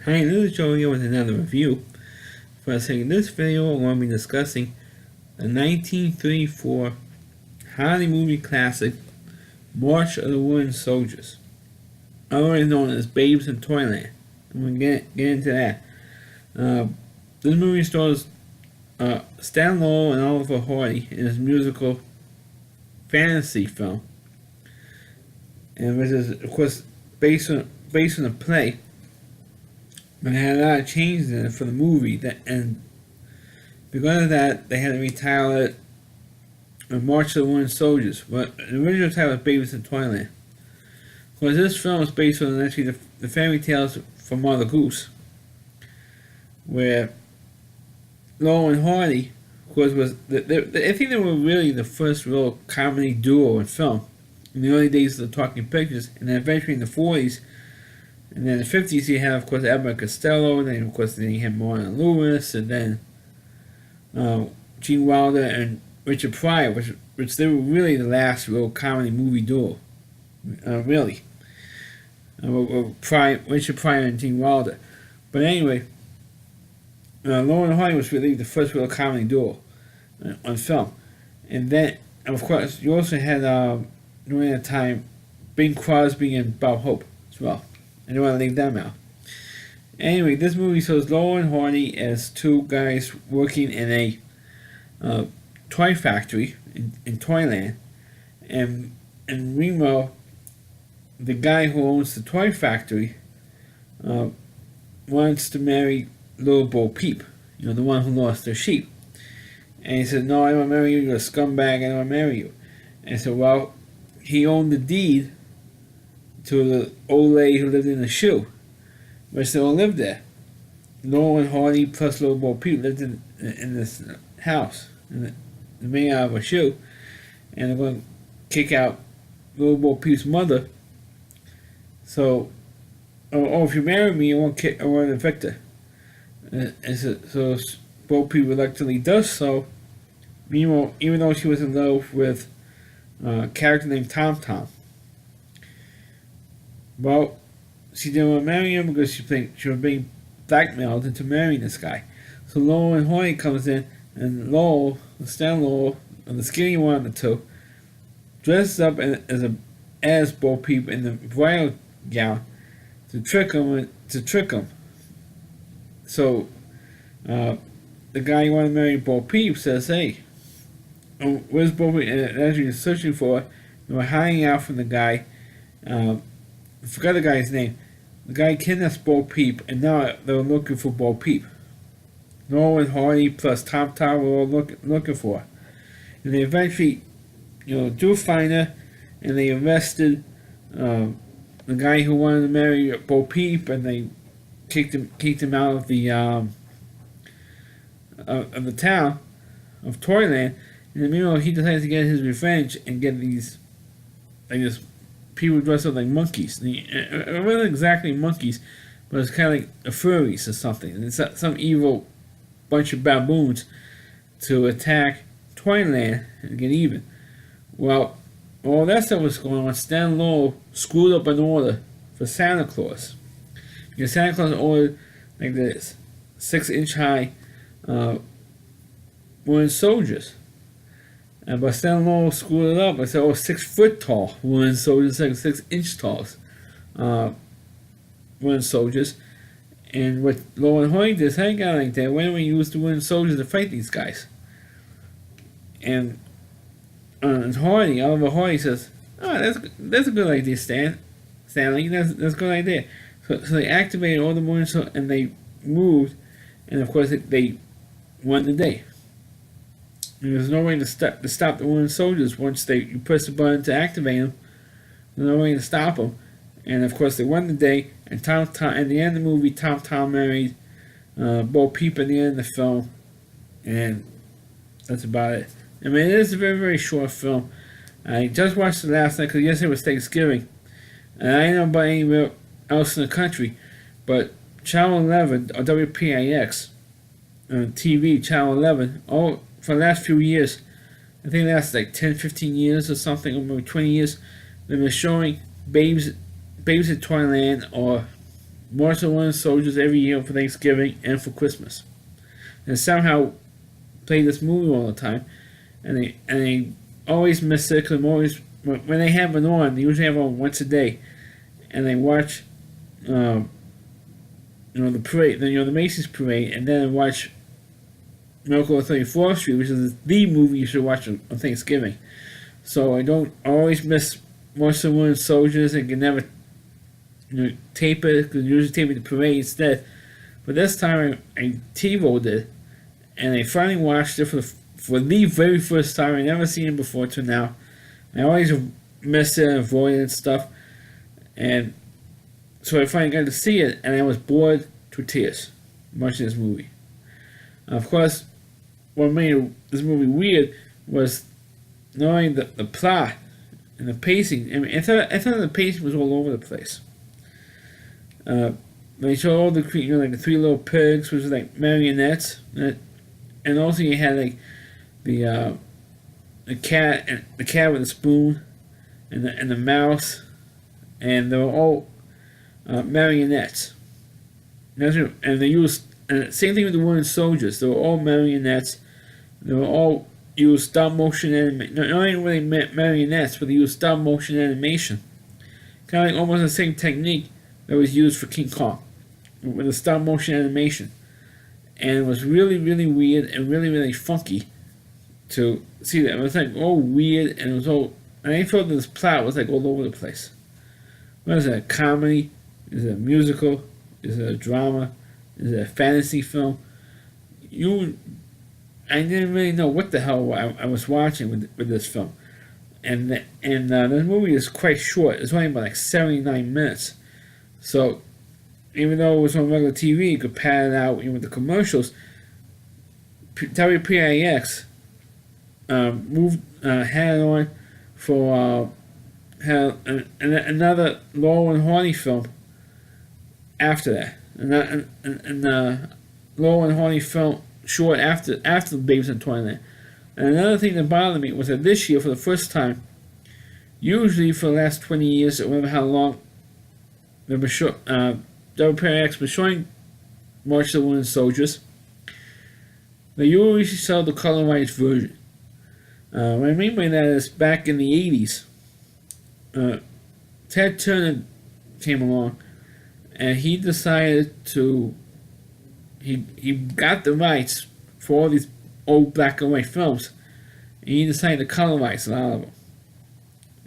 Hi, this is Joe here with another review. For in this video, I'm going to be discussing the 1934 Hollywood movie classic, March of the Wooden Soldiers, otherwise known as Babes in Toyland. I'm going to get into that. This movie stars Stan Laurel and Oliver Hardy in his musical fantasy film, and which is, of course, based on a play. But it had a lot of changes in it for the movie, and because of that, they had to retitle it March of the Wooden Soldiers. But the original title was Babes in Toyland. Because this film is based on actually the fairy tales from Mother Goose, where Laurel and Hardy, of course, I think they were really the first real comedy duo in film. In the early days of the Talking Pictures, and then eventually in the 40s. And then in the 50s, you have, of course, Abbott and Costello, and then, of course, you have Marlon Lewis, and then Gene Wilder and Richard Pryor, which they were really the last real comedy movie duo. Really. Richard Pryor and Gene Wilder. But anyway, Laurel and Hardy was really the first real comedy duo on film. And then, of course, you also had, during that time, Bing Crosby and Bob Hope as well. I don't want to leave them out. Anyway, this movie shows Laurel and Hardy as two guys working in a toy factory in Toyland, and meanwhile, the guy who owns the toy factory wants to marry little Bo Peep, the one who lost their sheep. And he said, "No, I don't want to marry you. You're a scumbag. I don't want to marry you." And so, well, he owned the deed to the old lady who lived in the shoe, but she still lived there. Laurel and Hardy plus little Bo Peep lived in this house, and the made out of a shoe, and they're going to kick out little Bo Peep's mother. So, if you marry me, I won't evict her. And so Bo Peep reluctantly does so. Meanwhile, even though she was in love with a character named Tom Tom. Well, she didn't want to marry him because she was being blackmailed into marrying this guy. So Laurel and Hardy comes in, and Stan Laurel, the skinny one of the two, dresses up as Bo Peep in the bridal gown to trick him. So the guy who wanted to marry Bo Peep says, "Hey, where's Bo Peep?" And as you're searching for it, they were hiding out from the guy. I forgot the guy's name. The guy kidnaps Bo Peep, and now they're looking for Bo Peep. Laurel and Hardy plus Tom Tom were all looking for her. And they eventually, do find her, and they arrested the guy who wanted to marry Bo Peep, and they kicked him out of the town of Toyland. And meanwhile, he decides to get his revenge and get these, people dressed up like monkeys. It wasn't exactly monkeys, but it's kind of like a furries or something. And it's some evil bunch of baboons to attack Toyland and get even. Well, all that stuff was going on. Stan Laurel screwed up an order for Santa Claus. Because Santa Claus ordered like this 6-inch high wooden soldiers. But Stan Laurel screwed it up. I said, 6-foot tall wooden soldiers, like 6-inch tall wooden soldiers. And what Laurel and Hardy did, I got like that. Why don't we use the wooden soldiers to fight these guys? And Oliver Hardy says, that's a good idea, Stanley. That's a good idea. So they activated all the wooden soldiers, and they moved, and of course they won the day. There's no way to stop the wooden soldiers once you press the button to activate them. There's no way to stop them. And of course, they won the day. And at the end of the movie, Tom married Bo Peep at the end of the film. And that's about it. I mean, it is a very, very short film. I just watched it last night because yesterday was Thanksgiving. And I don't know about anywhere else in the country, but Channel 11, or WPIX, TV, Channel 11, for the last few years, I think that's like 10, 15 years or something, or maybe 20 years, they've been showing Babes in Toyland, or March of the Wooden Soldiers every year for Thanksgiving and for Christmas. And somehow play this movie all the time, and they always miss it because when they have it on, they usually have it on once a day, and they watch, the parade, the Macys Parade, and then watch Miracle on 34th Street, which is the movie you should watch on Thanksgiving. So I always miss March of the Wooden Soldiers and can never tape it, because usually tape it the parade instead. But this time I TiVo'd it, and I finally watched it for the very first time. I never seen it before till now. I always miss it and avoid it and stuff. And so I finally got to see it, and I was bored to tears watching this movie. Of course, what made this movie weird was knowing the plot and the pacing. I mean, I thought the pacing was all over the place. They showed all the like the three little pigs, which was like marionettes, and also you had like the cat with a spoon, and the mouse, and they were all marionettes. And they used same thing with the wooden soldiers. They were all marionettes. They were all used stop motion animation. Not only were they marionettes, but they used stop motion animation, kind of like almost the same technique that was used for King Kong, with the stop motion animation. And it was really, really weird and really, really funky to see that. It was like all weird, and it was all. And I felt this plot was like all over the place. What is it? A comedy? Is it a musical? Is it a drama? Is it a fantasy film? I didn't really know what the hell I was watching with this film. And this movie is quite short. It's only about like 79 minutes. So even though it was on regular TV, you could pad it out with the commercials. WPIX had it on for another Laurel and Hardy film after that. And Laurel and Hardy film short after Babes in Toyland. And another thing that bothered me was that this year, for the first time, usually for the last 20 years, or whatever how long, WPIX was showing March of the Wooden Soldiers, they usually sell the colorized version. What I mean by that is back in the 80s, Ted Turner came along, and he decided to. He got the rights for all these old black and white films, and he decided to colorize a lot of them.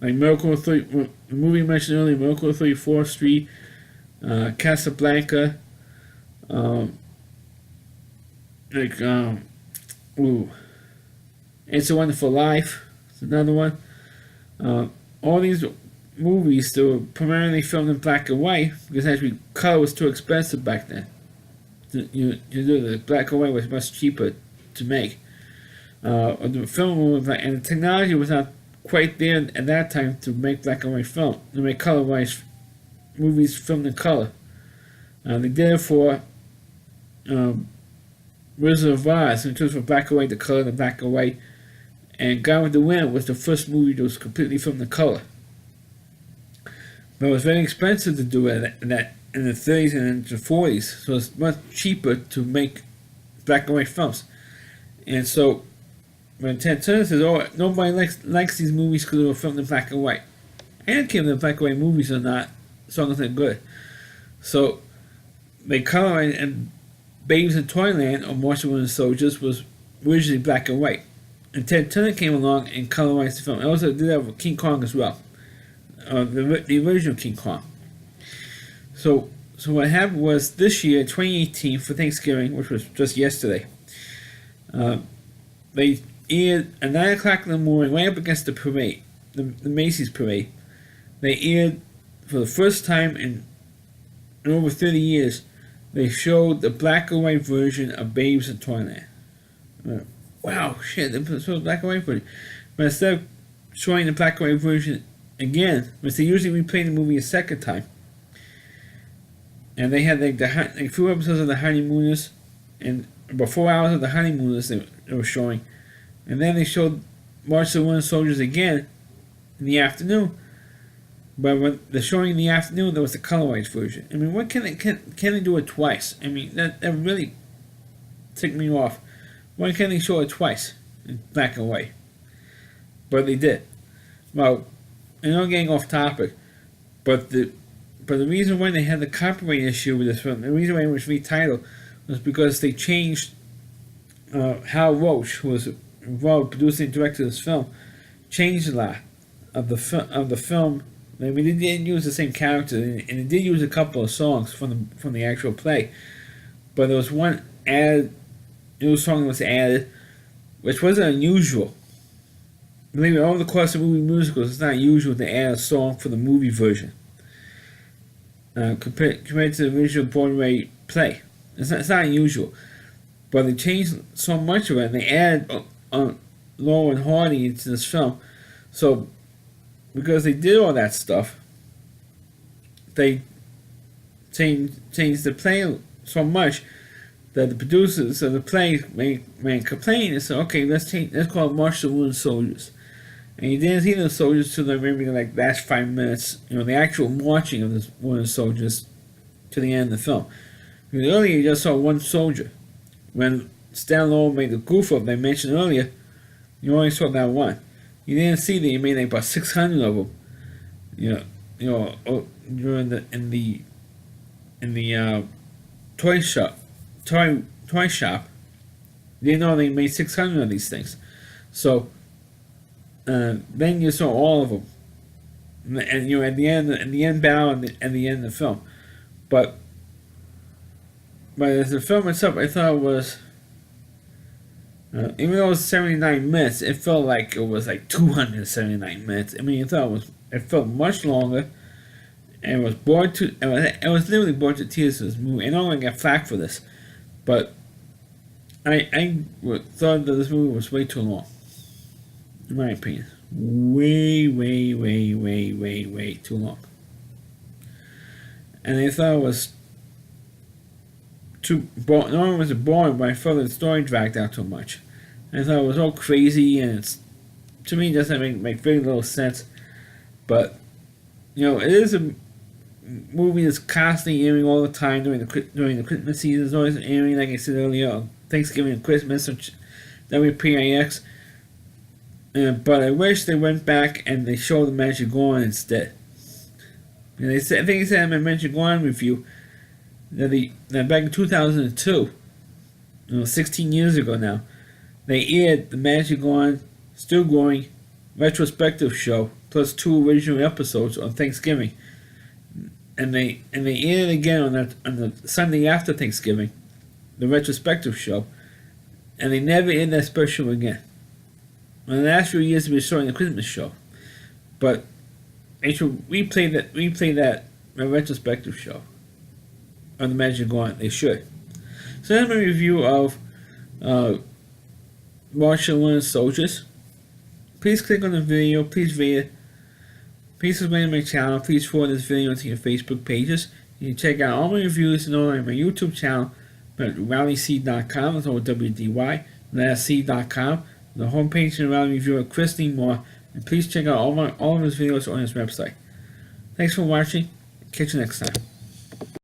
Like the movie mentioned earlier, Miracle on 34th Street, Casablanca, It's a Wonderful Life. It's another one. All these movies, they were primarily filmed in black and white because actually color was too expensive back then. You do the black and white was much cheaper to make. The film and the technology was not quite there at that time to make black and white film, to make colorized movies filmed in color. They did it for Wizard of Oz, in terms of black and white, the color, the black and white. And Gone with the Wind was the first movie that was completely filmed in color. But it was very expensive to do it in the 30s and the 40s, so it's much cheaper to make black and white films. And so when Ted Turner says, "Oh, nobody likes these movies because they were filmed in black and white," I don't care if the black and white movies are not, as long as they're good. So they colorized, and Babes in Toyland or March of the Wooden Soldiers was originally black and white. And Ted Turner came along and colorized the film. I also did that with King Kong as well, the original King Kong. So what happened was this year, 2018, for Thanksgiving, which was just yesterday, they aired at 9 o'clock in the morning, right up against the parade, the Macys Parade. They aired, for the first time in over 30 years, they showed the black and white version of Babes in Toyland. Wow, shit, they showed the black and white version. But instead of showing the black and white version again, which they usually replay the movie a second time, and they had like a few episodes of The Honeymooners, and about 4 hours of The Honeymooners they were showing, and then they showed March of the Wooden Soldiers again in the afternoon. But when they're showing in the afternoon, there was the colorwise version. I mean, what can they do it twice? I mean, that really ticked me off. Why can't they show it twice in black and white? But they did. Well, I'm not getting off topic, but the reason why they had the copyright issue with this film, the reason why it was retitled, was because they changed Hal Roach, who was involved producing and directing this film, changed a lot of the film. I mean, they didn't use the same character, and they did use a couple of songs from the actual play, but there was one new song that was added, which wasn't unusual. Believe me, over the course of movie musicals, it's not usual to add a song for the movie version compared to the original Broadway play. It's not unusual, but they changed so much of it, and they added Laurel and Hardy into this film. So, because they did all that stuff, they changed the play so much that the producers of the play made complain and said, okay, let's call it March of the Wooden Soilders. And you didn't see the soldiers till maybe like last 5 minutes, the actual marching of the wooden soldiers to the end of the film. Because earlier you just saw one soldier. When Stan Laurel made the goof up they mentioned earlier, you only saw that one. You didn't see that he made like about 600 of them. During in the toy shop. You didn't know they made 600 of these things. So then you saw all of them, and at the end battle and the end of the film. But as the film itself, I thought it was, even though it was 79 minutes, it felt like it was like 279 minutes. I mean, it felt much longer, and it was literally bored to tears this movie. I know I got flack for this, but I thought that this movie was way too long. In my opinion, way too long. And I thought it was too boring. Not only was it boring, but I felt the story dragged out too much. And I thought it was all crazy, and to me, it doesn't make very little sense. But it is a movie that's constantly airing all the time during the Christmas season. It's always airing, like I said earlier, on Thanksgiving and Christmas, which WPIX. But I wish they went back and they showed the Magic Wand instead. And I think they said in my Magic Wand review that back in 2002, 16 years ago now, they aired the Magic Wand Still Growing retrospective show plus 2 original episodes on Thanksgiving, and they aired it again on the Sunday after Thanksgiving, the retrospective show, and they never aired that special again. In the last few years, we were showing the Christmas show, but they should replay that retrospective show on the Magic Wand. They should. So that's my review of Martial Wooden Soldiers. Please click on the video. Please rate it. Please subscribe to my channel. Please forward this video to your Facebook pages. You can check out all my reviews and all on my YouTube channel at rallyc.com. That's all WDY. C.com. The homepage and Rally Reviewer Christine Moore, and please check out all of his videos on his website. Thanks for watching. Catch you next time.